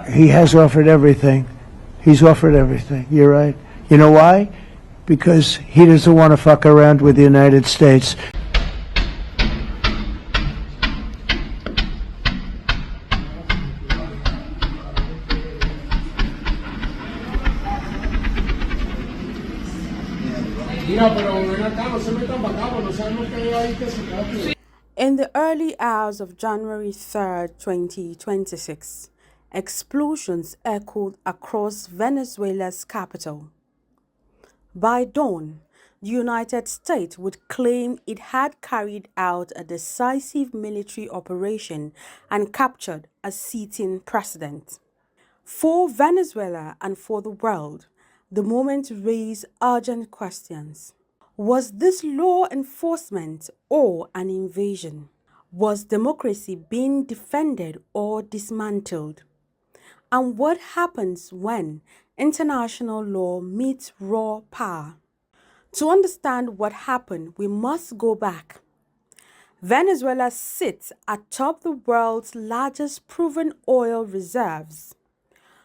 He has offered everything. He's offered everything. You're right. You know why? Because he doesn't want to fuck around with the United States. In the early hours of January 3rd, 2026, explosions echoed across Venezuela's capital. By dawn, the United States would claim it had carried out a decisive military operation and captured a sitting president. For Venezuela and for the world, the moment raised urgent questions. Was this law enforcement or an invasion? Was democracy being defended or dismantled? And what happens when international law meets raw power? To understand what happened, we must go back. Venezuela sits atop the world's largest proven oil reserves.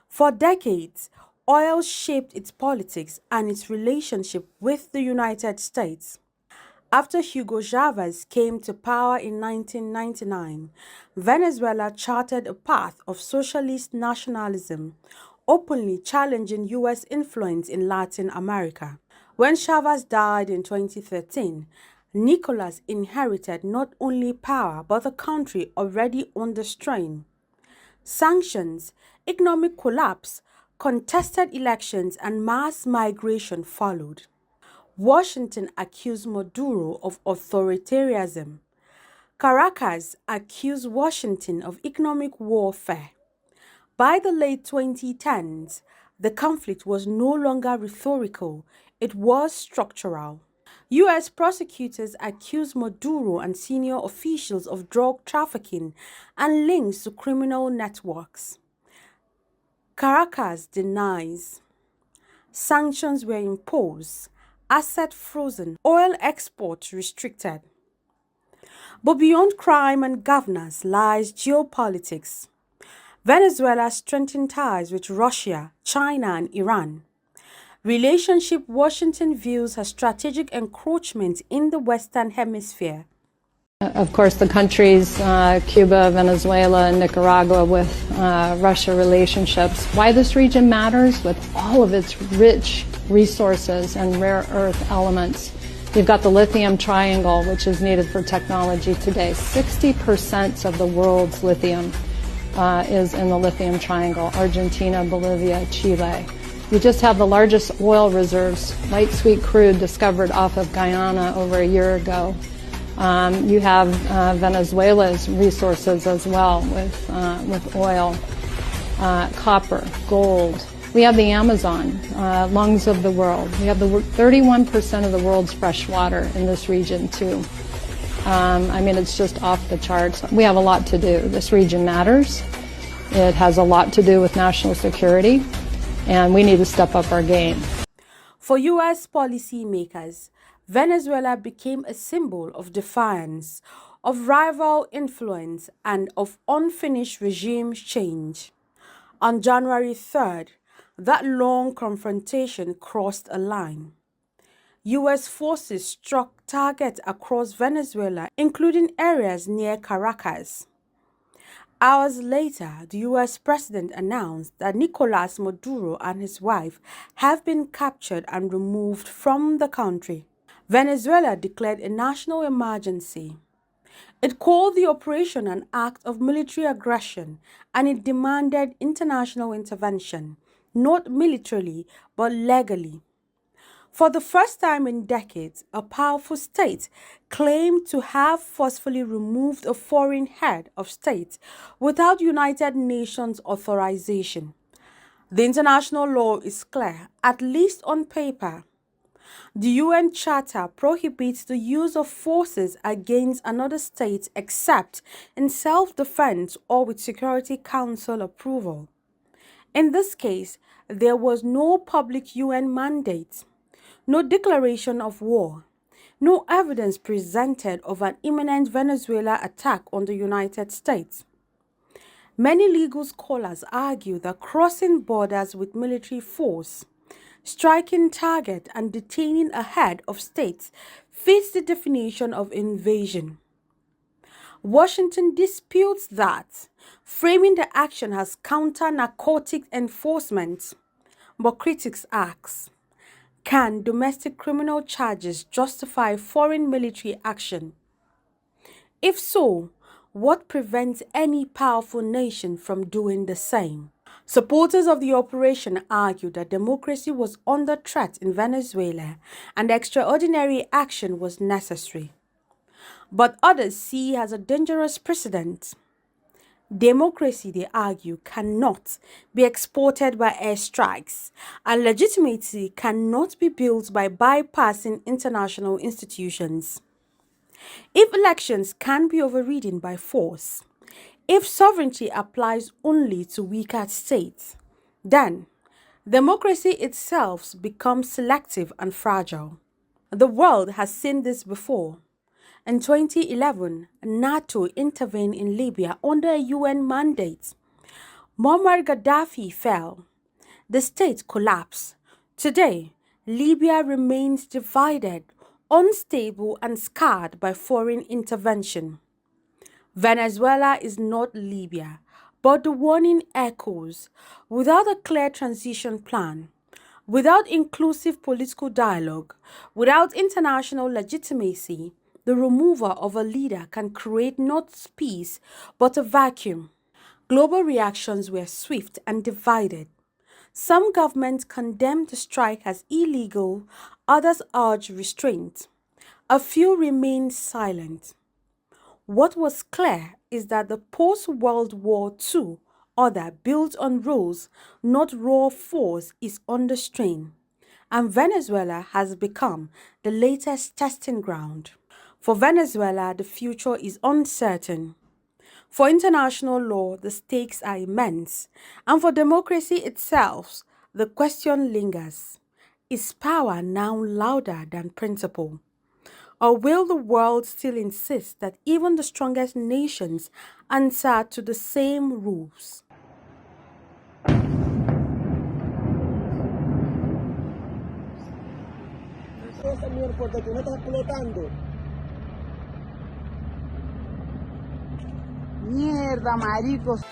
For decades, oil shaped its politics and its relationship with the United States. After Hugo Chavez came to power in 1999, Venezuela charted a path of socialist nationalism, openly challenging U.S. influence in Latin America. When Chavez died in 2013, Nicolas inherited not only power but a country already under strain. Sanctions, economic collapse, contested elections, and mass migration followed. Washington accused Maduro of authoritarianism. Caracas accused Washington of economic warfare. By the late 2010s, the conflict was no longer rhetorical, it was structural. U.S. prosecutors accused Maduro and senior officials of drug trafficking and links to criminal networks. Caracas denies. Sanctions were imposed, assets frozen, oil exports restricted. But beyond crime and governance lies geopolitics. Venezuela strengthened ties with Russia, China, and Iran. Relationship Washington views as strategic encroachment in the Western Hemisphere. Of course, the countries, Cuba, Venezuela, and Nicaragua with Russia relationships. Why this region matters with all of its rich resources and rare earth elements. You've got the lithium triangle, which is needed for technology today. 60% of the world's lithium is in the lithium triangle, Argentina, Bolivia, Chile. You just have the largest oil reserves, light sweet crude, discovered off of Guyana over a year ago. You have Venezuela's resources as well with oil, copper, gold. We have the Amazon, lungs of the world. We have the 31% of the world's fresh water in this region too. I mean, it's just off the charts. We have a lot to do. This region matters. It has a lot to do with national security, and we need to step up our game. For U.S. policymakers, Venezuela became a symbol of defiance, of rival influence, and of unfinished regime change. On January 3rd, that long confrontation crossed a line. U.S. forces struck targets across Venezuela, including areas near Caracas. Hours later, the U.S. president announced that Nicolas Maduro and his wife have been captured and removed from the country. Venezuela declared a national emergency. It called the operation an act of military aggression, and it demanded international intervention, not militarily but legally. For the first time in decades, a powerful state claimed to have forcefully removed a foreign head of state without United Nations authorization. The international law is clear, at least on paper. The UN Charter prohibits the use of forces against another state except in self-defense or with Security Council approval. In this case, there was no public UN mandate, no declaration of war, no evidence presented of an imminent Venezuela attack on the United States. Many legal scholars argue that crossing borders with military force, striking target and detaining a head of state fits the definition of invasion. Washington disputes that, framing the action as counter-narcotic enforcement, but critics ask, can domestic criminal charges justify foreign military action? If so, what prevents any powerful nation from doing the same? Supporters of the operation argue that democracy was under threat in Venezuela and extraordinary action was necessary. But others see as a dangerous precedent. Democracy, they argue, cannot be exported by airstrikes, and legitimacy cannot be built by bypassing international institutions. If elections can be overridden by force, if sovereignty applies only to weaker states, then democracy itself becomes selective and fragile. The world has seen this before. In 2011, NATO intervened in Libya under a UN mandate. Muammar Gaddafi fell. The state collapsed. Today, Libya remains divided, unstable and scarred by foreign intervention. Venezuela is not Libya, but the warning echoes. Without a clear transition plan, without inclusive political dialogue, without international legitimacy, the removal of a leader can create not peace, but a vacuum. Global reactions were swift and divided. Some governments condemned the strike as illegal, others urged restraint. A few remained silent. What was clear is that the post-World War II order built on rules, not raw force, is under strain, and Venezuela has become the latest testing ground. For Venezuela, the future is uncertain. For international law, the stakes are immense, and for democracy itself, the question lingers. Is power now louder than principle? Or will the world still insist that even the strongest nations answer to the same rules? Mierda, maricos.